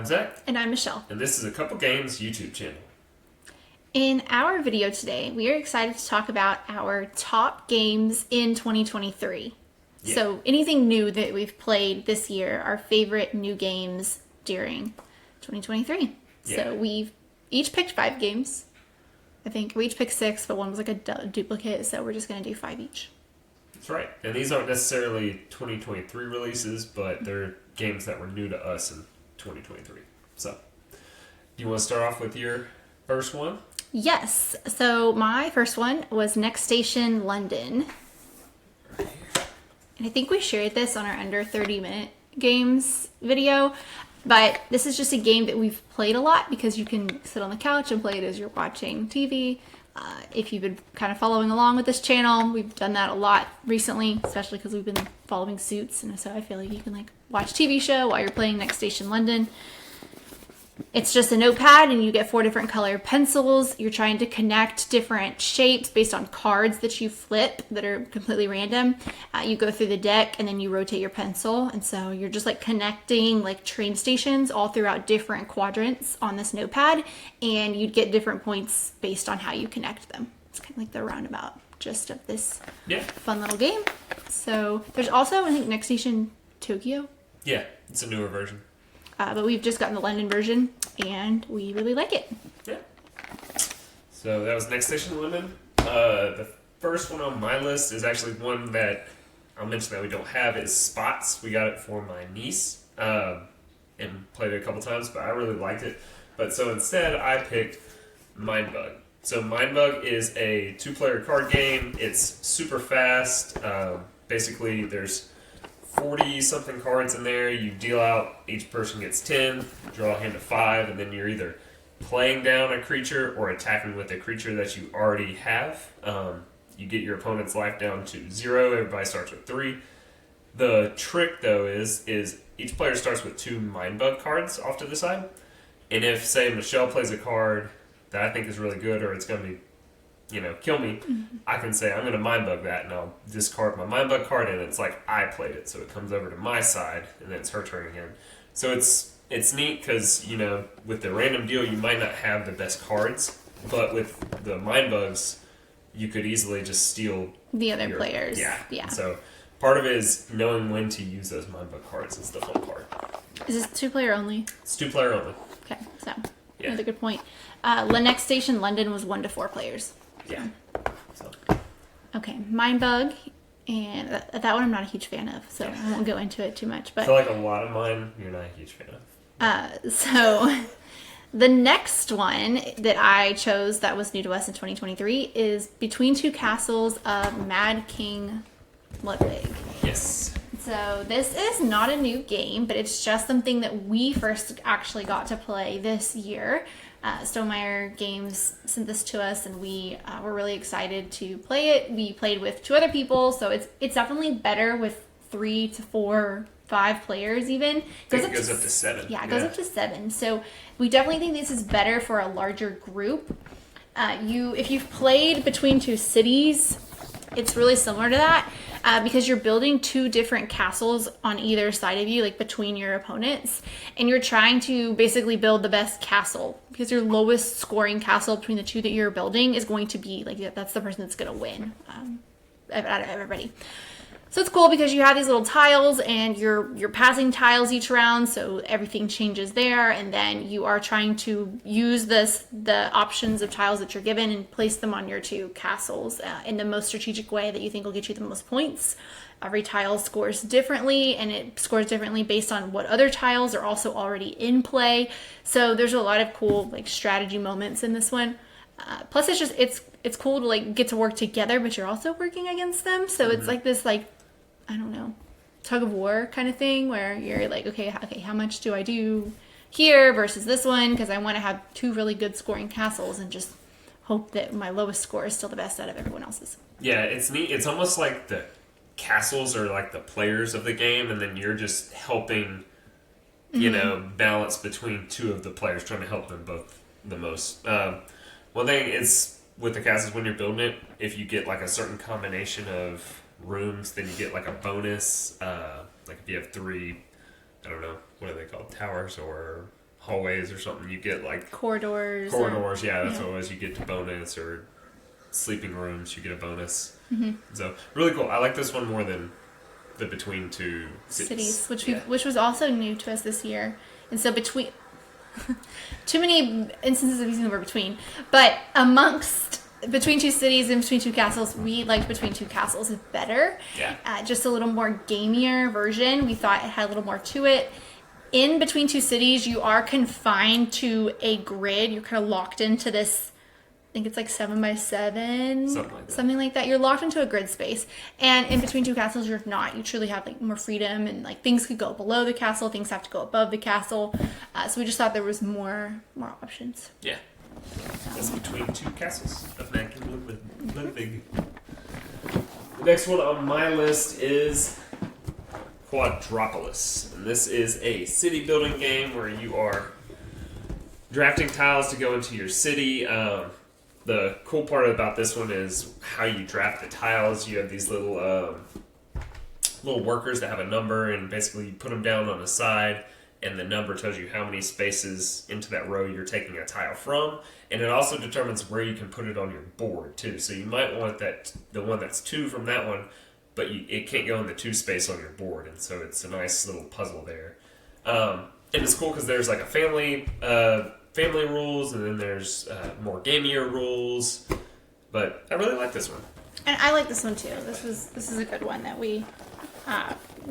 I'm Zach. And I'm Michelle. And this is a Couple Games YouTube channel. In our video today, we are excited to talk about our top games in 2023. Yeah. So anything new that we've played this year, our favorite new games during 2023. Yeah. So we've each picked 5 games. I think we each picked 6, but one was like a duplicate, so we're just going to do 5 each. That's right. And these aren't necessarily 2023 releases, but they're games that were new to us in 2023. So, do you want to start off with your first one? Yes. So my first one was Next Station London. Right here. And I think we shared this on our under 30-minute games video. But this is just a game that we've played a lot because you can sit on the couch and play it as you're watching TV. If you've been kind of following along with this channel, we've done that a lot recently, especially because we've been following Suits. And so I feel like you can like watch a TV show while you're playing Next Station London. It's just a notepad and you get 4 different color pencils. You're trying to connect different shapes based on cards that you flip that are completely random. You go through the deck and then you rotate your pencil. And so you're just like connecting like train stations all throughout different quadrants on this notepad. And you'd get different points based on how you connect them. It's kind of like the roundabout gist of this fun little game. So there's also, I think, Next Station Tokyo. Yeah, it's a newer version. But we've just gotten the London version, and we really like it. Yeah. So that was Next Station London. The first one on my list is actually one that I'll mention that we don't have. Is Spots. We got it for my niece and played it a couple times, but I really liked it. But so instead, I picked MindBug. So MindBug is a 2-player card game. It's super fast. Basically, there's 40-something cards in there. You deal out, each person gets 10, draw a hand of 5, and then you're either playing down a creature or attacking with a creature that you already have. You get your opponent's life down to 0. Everybody starts with 3. The trick, though, is each player starts with 2 MindBug cards off to the side. And if, say, Michelle plays a card that I think is really good or it's going to be kill me, I can say, I'm going to MindBug that, and I'll discard my MindBug card, and it's like I played it, so it comes over to my side, and then it's her turn again. So it's neat, because, with the random deal, you might not have the best cards, but with the MindBugs, you could easily just steal the other players. Yeah. So part of it is knowing when to use those MindBug cards is the fun part. Is this 2-player only? It's 2-player only. Okay, so another good point. The Next Station London was 1 to 4 players. Yeah. So. Okay, MindBug, and that one I'm not a huge fan of, so I won't go into it too much. But I feel like a lot of mine you're not a huge fan of. So the next one that I chose that was new to us in 2023 is Between Two Castles of Mad King Ludwig. Yes. So this is not a new game, but it's just something that we first actually got to play this year. Stonemeyer Games sent this to us, and we were really excited to play it. We played with 2 other people, so it's definitely better with 3 to 4, 5 players even. It goes up to 7. Yeah, it goes up to 7. So we definitely think this is better for a larger group. If you've played Between Two Cities, it's really similar to that. Because you're building 2 different castles on either side of you, like between your opponents, and you're trying to basically build the best castle, because your lowest scoring castle between the 2 that you're building is going to be like that's the person that's going to win out of everybody. So it's cool because you have these little tiles and you're passing tiles each round, so everything changes there, and then you are trying to use the options of tiles that you're given and place them on your 2 castles in the most strategic way that you think will get you the most points. Every tile scores differently, and it scores differently based on what other tiles are also already in play. So there's a lot of cool like strategy moments in this one. Plus it's cool to like get to work together, but you're also working against them. So it's like this like, I don't know, tug of war kind of thing where you're like, okay, how much do I do here versus this one? Because I want to have 2 really good scoring castles and just hope that my lowest score is still the best out of everyone else's. Yeah, it's neat. It's almost like the castles are like the players of the game, and then you're just helping, balance between 2 of the players, trying to help them both the most. One thing is with the castles, when you're building it, if you get like a certain combination of rooms, then you get like a bonus. Like if you have 3, I don't know, what are they called? Towers or hallways or something, you get like corridors. Yeah, that's what it was. You get to bonus, or sleeping rooms, you get a bonus. So really cool. I like this one more than the between two cities, which was also new to us this year. And so between too many instances of using the word between, but amongst between two cities and between two castles, we liked between two castles better. Yeah. Just a little more gamier version. We thought it had a little more to it. In between two cities, you are confined to a grid. You're kind of locked into this, I think it's like 7x7, something like that. You're locked into a grid space. And in between two castles, you're not. You truly have like more freedom, and like things could go below the castle, things have to go above the castle. So we just thought there was more options. Yeah. That's between two castles of Ludwig. The next one on my list is Quadropolis. And this is a city building game where you are drafting tiles to go into your city. The cool part about this one is how you draft the tiles. You have these little workers that have a number, and basically you put them down on the side, and the number tells you how many spaces into that row you're taking a tile from, and it also determines where you can put it on your board too. So you might want the one that's 2 from that one, but it can't go in the 2 space on your board, and so it's a nice little puzzle there. And it's cool because there's like a family rules, and then there's more gamier rules. But I really like this one. And I like this one too. This is a good one that we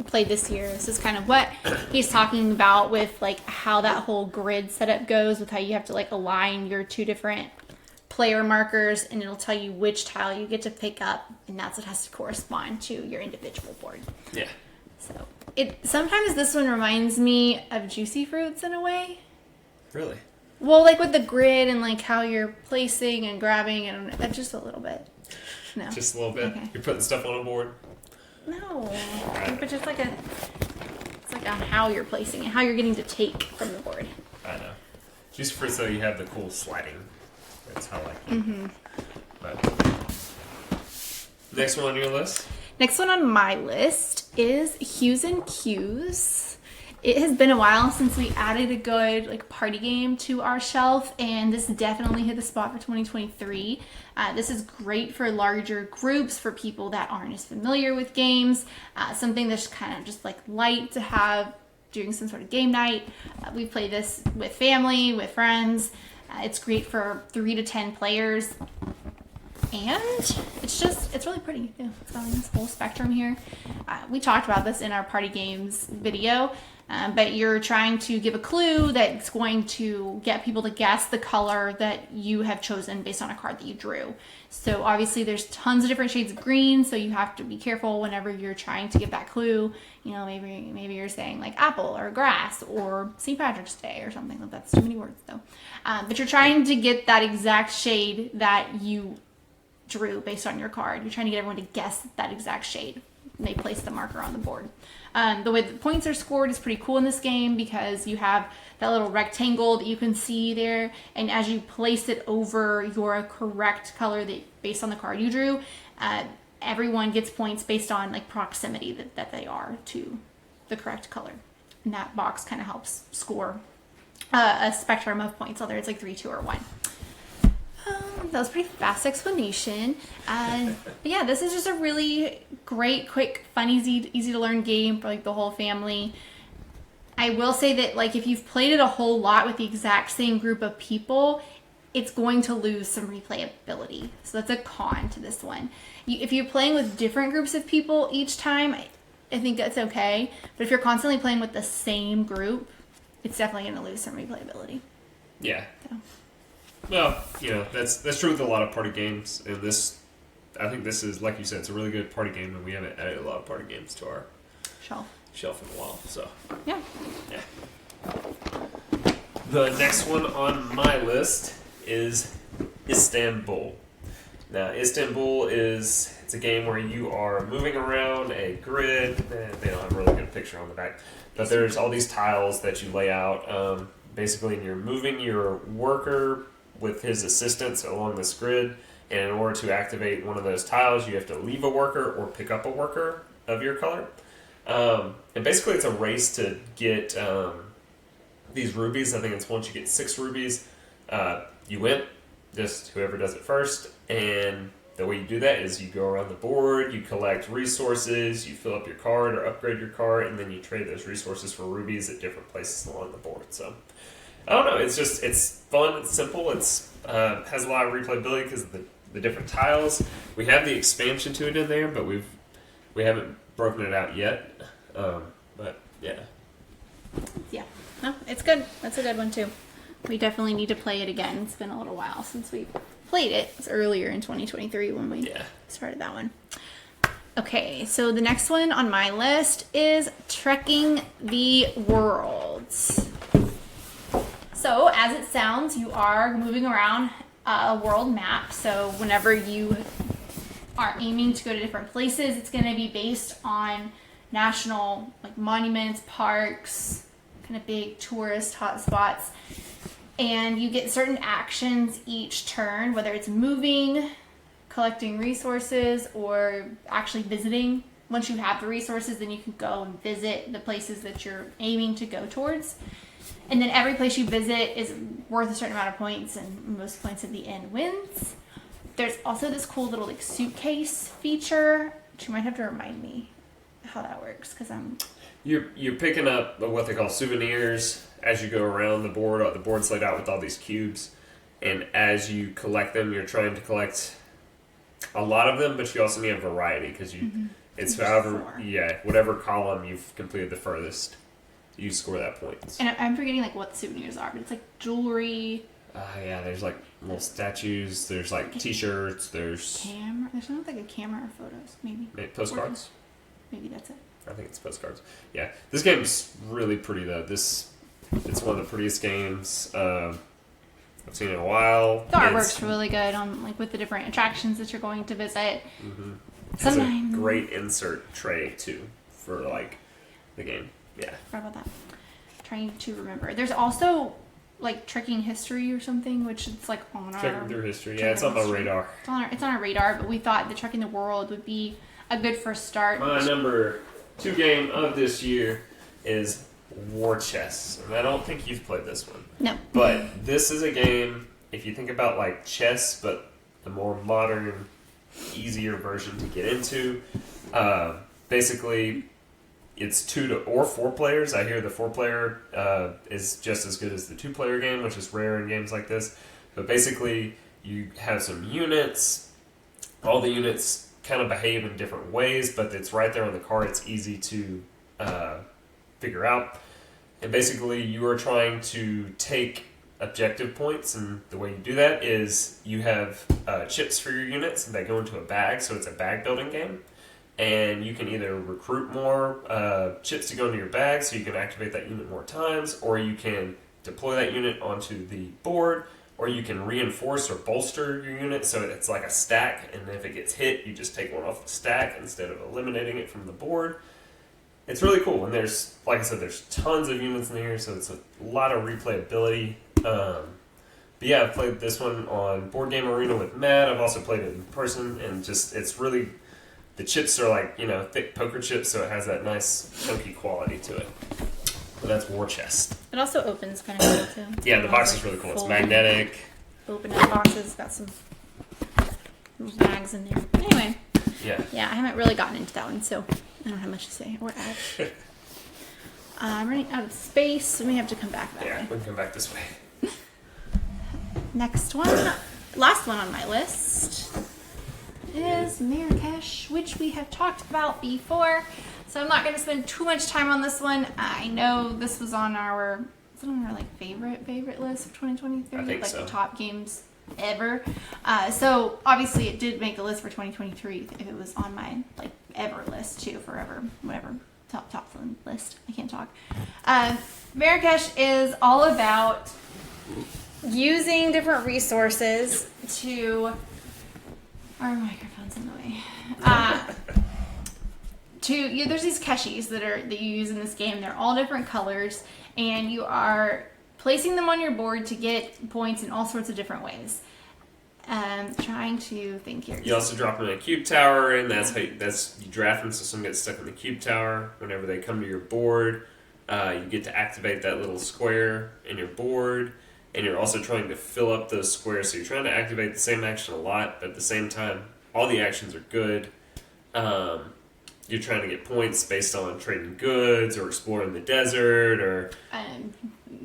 played this year. This is kind of what he's talking about with like how that whole grid setup goes, with how you have to like align your 2 different player markers, and it'll tell you which tile you get to pick up, and that's what has to correspond to your individual board. Yeah. So sometimes this one reminds me of Juicy Fruits in a way. Really? Well, like with the grid and like how you're placing and grabbing, and just a little bit. No. Just a little bit. Okay. You're putting stuff on a board. No, but just like it's like on how you're placing it, how you're getting to take from the board. I know. Just for so you have the cool sliding. That's how I like it. But next one on your list? Next one on my list is Hues and Cues. It has been a while since we added a good like party game to our shelf, and this definitely hit the spot for 2023. This is great for larger groups, for people that aren't as familiar with games. Something that's kind of just like light to have during some sort of game night. We play this with family, with friends. It's great for 3 to 10 players. And it's really pretty too. It's got this whole spectrum here. We talked about this in our party games video, but you're trying to give a clue that's going to get people to guess the color that you have chosen based on a card that you drew. So obviously there's tons of different shades of green, so you have to be careful whenever you're trying to give that clue. You know, maybe you're saying like apple or grass or St. Patrick's Day or something. That's too many words though. But you're trying to get that exact shade that you drew based on your card. You're trying to get everyone to guess that exact shade, and they place the marker on the board. The way the points are scored is pretty cool in this game, because you have that little rectangle that you can see there, and as you place it over your correct color based on the card you drew, everyone gets points based on like proximity that they are to the correct color. And that box kind of helps score a spectrum of points, whether it's like 3, 2, or 1. That was a pretty fast explanation. But yeah, this is just a really great, quick, fun, easy to learn game for like the whole family. I will say that like if you've played it a whole lot with the exact same group of people, it's going to lose some replayability. So that's a con to this one. If you're playing with different groups of people each time, I think that's okay. But if you're constantly playing with the same group, it's definitely going to lose some replayability. Yeah. So. Well, you know, that's true with a lot of party games, and I think this is, like you said, it's a really good party game, and we haven't added a lot of party games to our shelf in a while, so. Yeah. The next one on my list is Istanbul. Now, Istanbul it's a game where you are moving around a grid. They don't have a really good picture on the back, but there's all these tiles that you lay out, basically, and you're moving your worker with his assistants along this grid, and in order to activate one of those tiles, you have to leave a worker or pick up a worker of your color. And basically it's a race to get these rubies. I think it's once you get 6 rubies, you win. Just whoever does it first. And the way you do that is you go around the board, you collect resources, you fill up your card or upgrade your card, and then you trade those resources for rubies at different places along the board. So, I don't know. It's fun. It's simple. It's has a lot of replayability because of the different tiles. We have the expansion to it in there, but we haven't broken it out yet. But yeah. Yeah. No, it's good. That's a good one too. We definitely need to play it again. It's been a little while since we played it. It's earlier in 2023 when we started that one. Okay, so the next one on my list is Trekking the Worlds. So, as it sounds, you are moving around a world map. So, whenever you are aiming to go to different places, it's going to be based on national monuments, parks, kind of big tourist hotspots. And you get certain actions each turn, whether it's moving, collecting resources, or actually visiting. Once you have the resources, then you can go and visit the places that you're aiming to go towards. And then every place you visit is worth a certain amount of points, and most points at the end wins. There's also this cool little suitcase feature, which you might have to remind me how that works, because You're picking up what they call souvenirs as you go around the board. The board's laid out with all these cubes, and as you collect them, you're trying to collect a lot of them, but you also need a variety because it's whatever column you've completed the furthest, you score that points. And I'm forgetting what souvenirs are, but it's jewelry. There's little statues. There's T-shirts. There's camera. There's something a camera or photos, maybe postcards. Maybe that's it. I think it's postcards. Yeah, this game's really pretty though. It's one of the prettiest games I've seen in a while. The artwork's really good on with the different attractions that you're going to visit. Mm-hmm. Sometimes it's a great insert tray too for the game. Yeah. Forgot about that. Trying to remember. There's also Trekking History or something, which it's on our Trekking through history. Yeah, it's on my radar. It's on our radar, but we thought the Trekking the World would be a good first start. My number 2 game of this year is War Chess. And I don't think you've played this one. No. But this is a game, if you think about chess, but the more modern, easier version to get into. Basically, it's 2 or 4 players. I hear the 4-player is just as good as the 2-player game, which is rare in games like this. But basically, you have some units. All the units kind of behave in different ways, but it's right there on the card. It's easy to figure out. And basically, you are trying to take objective points, and the way you do that is you have chips for your units, and they go into a bag, so it's a bag building game. And you can either recruit more chips to go into your bag, so you can activate that unit more times, or you can deploy that unit onto the board, or you can reinforce or bolster your unit so it's like a stack, and if it gets hit, you just take one off the stack instead of eliminating it from the board. It's really cool, and there's, like I said, there's tons of units in here, so it's a lot of replayability. But yeah, I've played this one on Board Game Arena with Matt. I've also played it in person, and it's really, the chips are thick poker chips, so it has that nice chunky quality to it. But that's War Chest. It also opens kind of cool too. Yeah, the box is really cool. It's magnetic. Open up boxes, got some bags in there. Anyway. Yeah, I haven't really gotten into that one, so I don't have much to say or add. I'm running out of space, so we have to come back that way. Yeah, we can come back this way. Next one, last one on my list is Marrakesh, which we have talked about before. So I'm not going to spend too much time on this one. I know this was on our favorite list of 2023, I think so. The top games ever. So obviously it did make the list for 2023 if it was on my ever list too, forever, whatever, top phone list. I can't talk. Marrakesh is all about using different resources to. Our microphone's in the way. There's these keshis that you use in this game. They're all different colors, and you are placing them on your board to get points in all sorts of different ways. Trying to think here. You also drop them in a cube tower, and you draft them so some gets stuck in the cube tower. Whenever they come to your board, You get to activate that little square in your board, and you're also trying to fill up those squares. So you're trying to activate the same action a lot, but at the same time, all the actions are good. You're trying to get points based on trading goods or exploring the desert or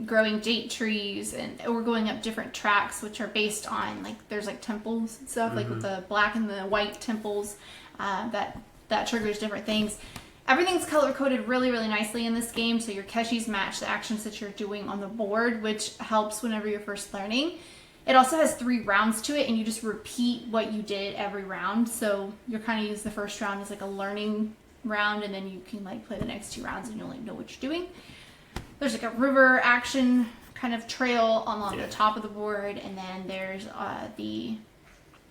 growing date trees, or going up different tracks, which are based on there's temples and stuff, like with the black and the white temples, that triggers different things. Everything's color coded really, really nicely in this game, so your Keshis match the actions that you're doing on the board, which helps whenever you're first learning. It also has 3 rounds to it, and you just repeat what you did every round. So you're kind of use the first round as a learning round, and then you can play the next 2 rounds, and you'll know what you're doing. There's a river action kind of trail along the top of the board, and then there's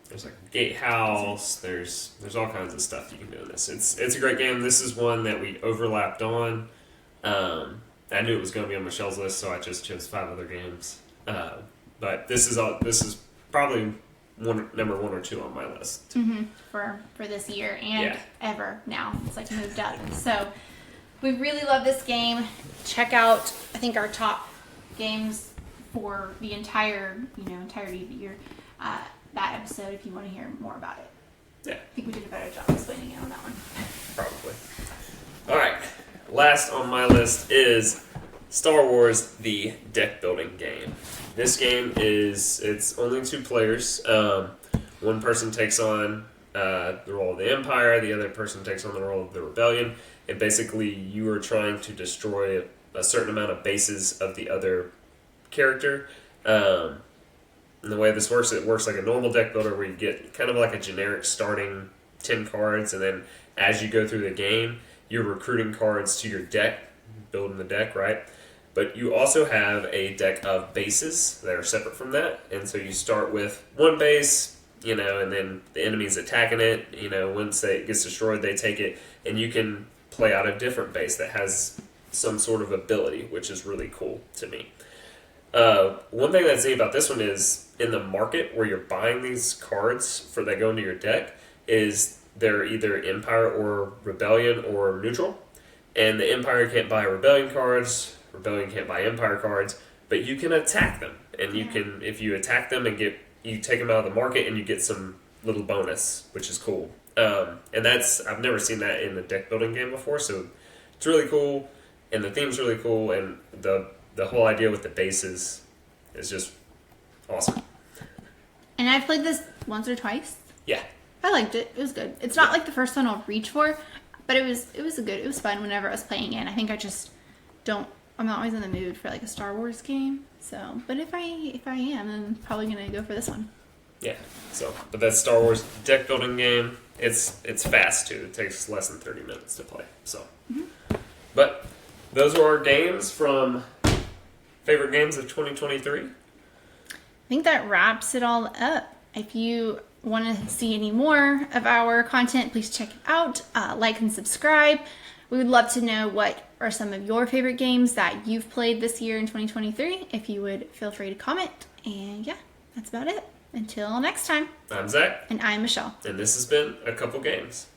There's a gatehouse. There's all kinds of stuff you can do in this. It's a great game. This is one that we overlapped on. I knew it was going to be on Michelle's list, so I just chose 5 other games. But this is probably number 1 or 2 on my list for this year and ever now. It's moved up. So we really love this game. Check out I think our top games for the entirety of the year. That episode if you want to hear more about it. Yeah. I think we did a better job explaining it on that one. Probably. Alright. Last on my list is Star Wars the Deck Building game. This game it's only 2 players. One person takes on the role of the Empire, the other person takes on the role of the Rebellion. And basically you are trying to destroy a certain amount of bases of the other character. And the way this works, it works like a normal deck builder where you get kind of like a generic starting 10 cards, and then as you go through the game, you're recruiting cards to your deck, building the deck, right? But you also have a deck of bases that are separate from that, and so you start with 1 base, and then the enemy's attacking it, once it gets destroyed, they take it, and you can play out a different base that has some sort of ability, which is really cool to me. One thing that's neat about this one is in the market where you're buying these cards that go into your deck is they're either Empire or Rebellion or neutral. And the Empire can't buy Rebellion cards, Rebellion can't buy Empire cards, but you can attack them. And you can, if you attack them and you take them out of the market and you get some little bonus, which is cool. And I've never seen that in a deck building game before, so it's really cool. And the theme's really cool, and the whole idea with the bases is just awesome. And I've played this once or twice. Yeah. I liked it. It was good. It's not like the first one I'll reach for, but it was fun whenever I was playing it. I think I'm not always in the mood for a Star Wars game. So, but if I am, then I'm probably going to go for this one. Yeah. But that Star Wars deck building game, it's fast too. It takes less than 30 minutes to play. So. But those are our games from favorite games of 2023. I think that wraps it all up. If you want to see any more of our content, please check it out. Like and subscribe. We would love to know what are some of your favorite games that you've played this year in 2023. If you would, feel free to comment. And yeah, that's about it. Until next time. I'm Zach. And I'm Michelle. And this has been A Couple Games.